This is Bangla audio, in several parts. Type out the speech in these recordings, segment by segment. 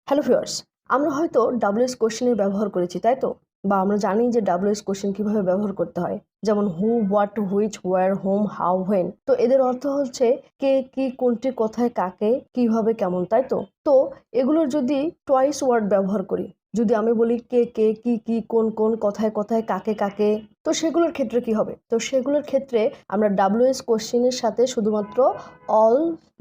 হ্যালো ভিউয়ার্স, আমরা হয়তো ডাব্লিউএস কোশ্চেনের ব্যবহার করেছি, তাই তো? বা আমরা জানি যে ডাব্লিউএস কোশ্চেন কিভাবে ব্যবহার করতে হয়, যেমন who, what, which, where, whom, how, when. তো এদের অর্থ হচ্ছে কে, কি, কোনটি, কোথায়, কাকে, কিভাবে, কেমন, তাই তো? তো এগুলোর যদি টয়েস ওয়ার্ড ব্যবহার করি, যদি আমি বলি কে কে, কি কি, কোন কোন, কোথায় কোথায়, কাকে কাকে, তো সেগুলোর ক্ষেত্রে কি হবে? তো সেগুলোর ক্ষেত্রে আমরা ডাব্লিউএস কোশ্চেনের সাথে শুধুমাত্র অল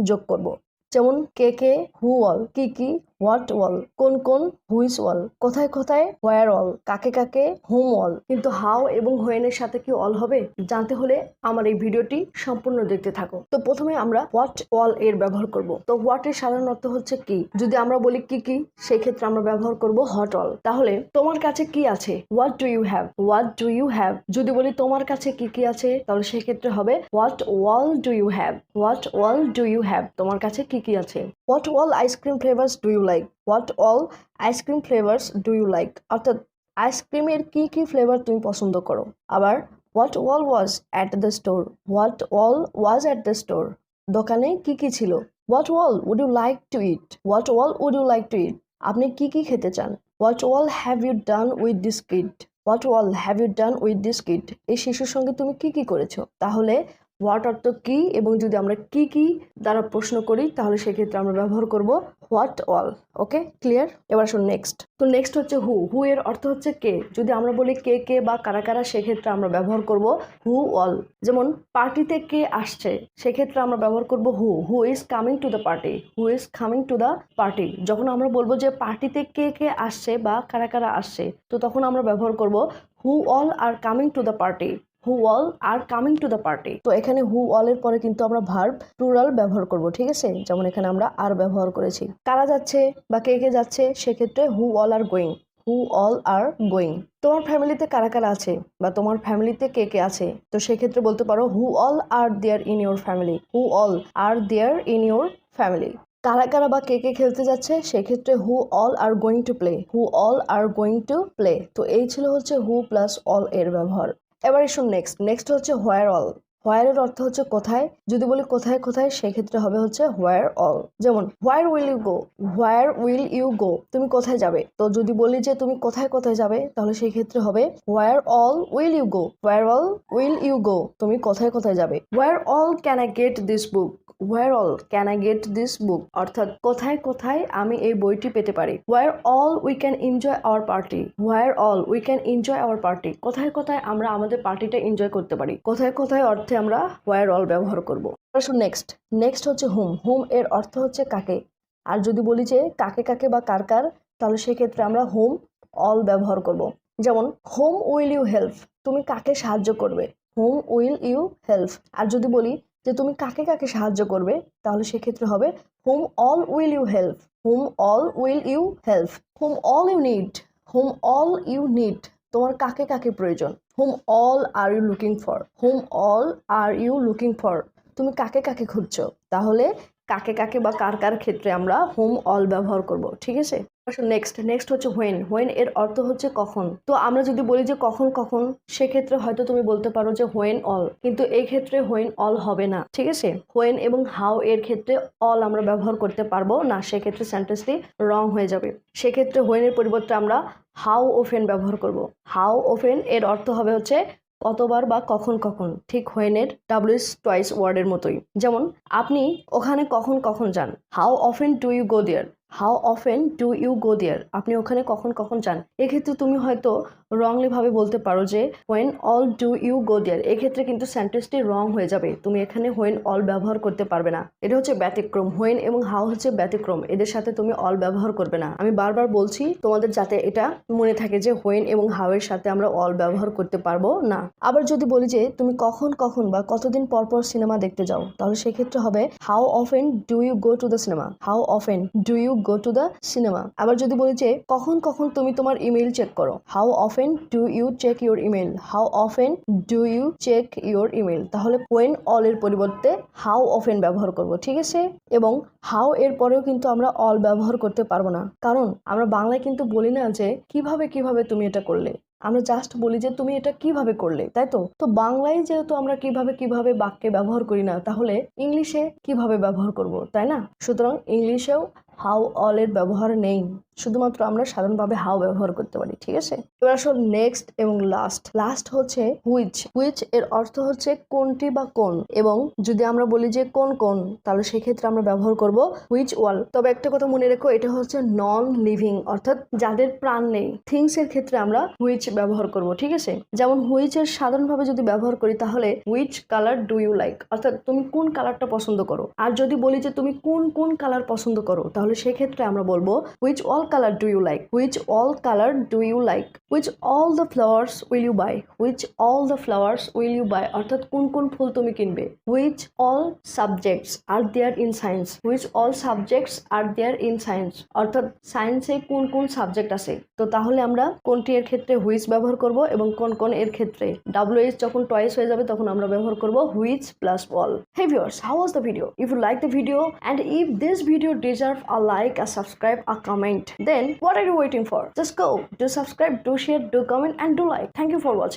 যোগ করব। যেমন কে কে, হু অল, কি কি, হোয়াট অল, কোন কোন, হুইচ অল, কোথায় কোথায়, হোয়ার অল, কাকে কাকে, হোম অল। কিন্তু হাউ এবং হোয়েনের সাথে কি অল হবে? জানতে হলে আমার এই ভিডিওটি সম্পূর্ণ দেখতে থাকো। তো প্রথমে আমরা হোয়াট অল এর ব্যবহার করব। তো হোয়াট এর সাধারণ অর্থ হচ্ছে কি। যদি আমরা বলি কি কি, সেই ক্ষেত্রে আমরা ব্যবহার করব হোয়াট অল। তাহলে তোমার কাছে কি আছে? What do you have? What do you have? যদি বলি তোমার কাছে কি কি আছে, তাহলে সেই ক্ষেত্রে হবে what all do you have? What all do you have? তোমার কাছে কি কি আছে? What all ice cream flavours do you like? What all ice cream flavours do you like? অর্থাৎ আইসক্রিমের কি কি ফ্লেভার তুমি পছন্দ করো। আবার what all was at the store? What all was at the store? দোকানে কি কি ছিল? What all would you like to eat? What all would you like to eat? আপনি কি কি খেতে চান? What all have you done with this kid? What all have you done with this kid? এই শিশুর সঙ্গে তুমি কি কি করেছো? তাহলে হোয়াট অর্থ কি, এবং যদি আমরা কি কি দ্বারা প্রশ্ন করি তাহলে সেক্ষেত্রে আমরা ব্যবহার করব হোয়াট অল। Okay, clear? এবার আসুন নেক্সট। তো নেক্সট হচ্ছে হু। হু এর অর্থ হচ্ছে কে। যদি আমরা বলি কে কে বা কারা কারা, সেক্ষেত্রে আমরা ব্যবহার করব হু অল। যেমন পার্টিতে কে আসছে, সেক্ষেত্রে আমরা ব্যবহার করব who. Who is coming to the party? Who is coming to the party? যখন আমরা বলবো যে পার্টিতে কে কে আসছে বা কারা কারা আসছে, তো তখন আমরা ব্যবহার করব হু all are coming to the party? Who all are coming to the party. তো এখানে হু অল এর পরে কিন্তু আমরা ভার্ব প্লুরাল ব্যবহার করব, ঠিক আছে? যেমন এখানে আমরা আর ব্যবহার করেছি। কারা যাচ্ছে বা কে কে যাচ্ছে, সেক্ষেত্রে who all are going? Who all are going. তোমার ফ্যামিলিতে কারা কারা আছে বা তোমার ফ্যামিলিতে কে কে আছে, তো সেক্ষেত্রে বলতে পারো who all are there in your family? Who all are there in your family. কারা কারা বা কে কে খেলতে যাচ্ছে, সেক্ষেত্রে who all are going to play? Who all are going to play? তো এই ছিল হচ্ছে হু প্লাস অল এর ব্যবহার। এবার এসুন নেক্সট হচ্ছে হোয়ার অল। হোয়ার এর অর্থ হচ্ছে কোথায়। যদি বলি কোথায় কোথায়, সেক্ষেত্রে হবে হচ্ছে হোয়ার অল। যেমন where will you go? Where will you go? তুমি কোথায় যাবে? তো যদি বলি যে তুমি কোথায় কোথায় যাবে, তাহলে সেই ক্ষেত্রে হবে where all will you go? Where all will you go? তুমি কোথায় কোথায় যাবে? Where all can I get this book? Where all can I get this book? অর্থাৎ কোথায় কোথায় আমি এই বইটি পেতে পারি? Where all we can enjoy our party? Where all we can enjoy our party? কোথায় কোথায় আমরা আমাদের পার্টিটা এনজয় করতে পারি? কোথায় কোথায় অর্থে আমরা হোয়ার অল ব্যবহার করব। নেক্সট হচ্ছে হুম। হুম এর অর্থ হচ্ছে কাকে। আর যদি বলি যে কাকে কাকে বা কার কার, তাহলে সেক্ষেত্রে আমরা হুম অল ব্যবহার করব। যেমন হোম উইল ইউ হেল্প? তুমি কাকে সাহায্য করবে? Whom will you help. আর যদি বলি যে তুমি কাকে কাকে সাহায্য করবে, তাহলে সেক্ষেত্রে হবে whom all will you help? whom all will you help? whom all you need? whom all you need? তোমার কাকে কাকে প্রয়োজন? whom all are you looking for? whom all are you looking for? তুমি কাকে কাকে খুঁজছো? তাহলে কাকে কাকে বা কার কার ক্ষেত্রে আমরা whom all ব্যবহার করব, ঠিক আছে? নেক্সট হচ্ছে হোয়েন। হোয়েন এর অর্থ হচ্ছে কখন। তো আমরা যদি বলি যে কখন কখন, সেক্ষেত্রে হয়তো তুমি বলতে পারো যে হোয়েন অল, কিন্তু এই ক্ষেত্রে হোয়েন অল হবে না, ঠিক আছে? হোয়েন এবং হাউ এর ক্ষেত্রে অল আমরা ব্যবহার করতে পারবো না, সেক্ষেত্রে সেন্টেন্সটি রং হয়ে যাবে। সেক্ষেত্রে হোয়েনের পরিবর্তে আমরা হাউ ওফেন ব্যবহার করব। হাউ ওফেন এর অর্থ হবে হচ্ছে কতবার বা কখন কখন, ঠিক হোয়েনের ডাব্লিউএস টয়েস ওয়ার্ডের মতোই। যেমন আপনি ওখানে কখন কখন যান? How often do you go there? How often do you go there? আপনি ওখানে কখন কখন যান? এক্ষেত্রে তুমি হয়তো রংলি ভাবে বলতে পারো যে when all do you go there. এক্ষেত্রে কিন্তু সেন্টেন্সটি রং হয়ে যাবে, তুমি এখানে হোয়েন অল ব্যবহার করতে পারবে না। এটা হচ্ছে ব্যতিক্রম। হোয়েন এবং হাউ হচ্ছে ব্যতিক্রম, এদের সাথে তুমি অল ব্যবহার করবে না। আমি বারবার বলছি তোমাদের যাতে এটা মনে থাকে যে হোয়েন এবং হাউ এর সাথে আমরা অল ব্যবহার করতে পারবো না। আবার যদি বলি যে তুমি কখন কখন বা কতদিন পর পর সিনেমা দেখতে যাও, তাহলে সেক্ষেত্রে হবে how often do you go to the cinema? How often do you go to the cinema? আবার যদি বলি যে কখন কখন তুমি তোমার ইমেল চেক করো, how often do you check your email? How often do you check your email? তাহলে হোয়েন অল এর পরিবর্তে হাউ অফেন ব্যবহার করব, ঠিক আছে? এবং হাউ এর পরেও কিন্তু আমরা অল ব্যবহার করতে পারবো না, কারণ আমরা বাংলায় কিন্তু বলি না যে কিভাবে কিভাবে তুমি এটা করলে, আমরা জাস্ট বলি যে তুমি এটা কিভাবে করলে, তাই তো? তো বাংলায় যেহেতু আমরা কিভাবে কিভাবে বাক্যে ব্যবহার করি না, তাহলে ইংলিশে কিভাবে ব্যবহার করব, তাই না? সুতরাং ইংলিশেও হাউ অল এর ব্যবহার নেই, শুধুমাত্র আমরা সাধারণভাবে হাউ ব্যবহার করতে পারি, ঠিক আছে। এবার আসো নেক্সট এবং লাস্ট হচ্ছে হুইচ এর অর্থ হচ্ছে কোনটি বা কোন, এবং যদি আমরা বলি যে কোন কোন, তাহলে সেক্ষেত্রে আমরা ব্যবহার করব হুইচ ওয়াল। তবে একটা কথা মনে রেখো, এটা হচ্ছে নন লিভিং, অর্থাৎ যাদের প্রাণ নেই থিংস এর ক্ষেত্রে আমরা হুইচ ব্যবহার করব, ঠিক আছে। যেমন হুইচ এর সাধারণভাবে যদি ব্যবহার করি তাহলে which colour do you like, অর্থাৎ তুমি কোন কালারটা পছন্দ করো। আর যদি বলি যে তুমি কোন কোন কালার পছন্দ করো, তাহলে সেক্ষেত্রে আমরা বলবো which all colour do you like, which all colour do you like, which all the flowers will you buy, which all the flowers will you buy, অর্থাৎ কোন কোন ফুল তুমি কিনবে। Which all subjects are there in science, which all subjects are there in science, অর্থাৎ সায়েন্সে কোন কোন সাবজেক্ট আছে। তো তাহলে আমরা কোনটি এর ক্ষেত্রে হুইচ ব্যবহার করব এবং কোন কোন এর ক্ষেত্রে WH যখন টয়েস হয়ে যাবে তখন আমরা ব্যবহার করব which plus all. Hey viewers, how was the video? If you like the video and if this video deserve a like, a subscribe, a comment, then what are you waiting for? Just go, do subscribe, do share, do comment and do like. Thank you for watching.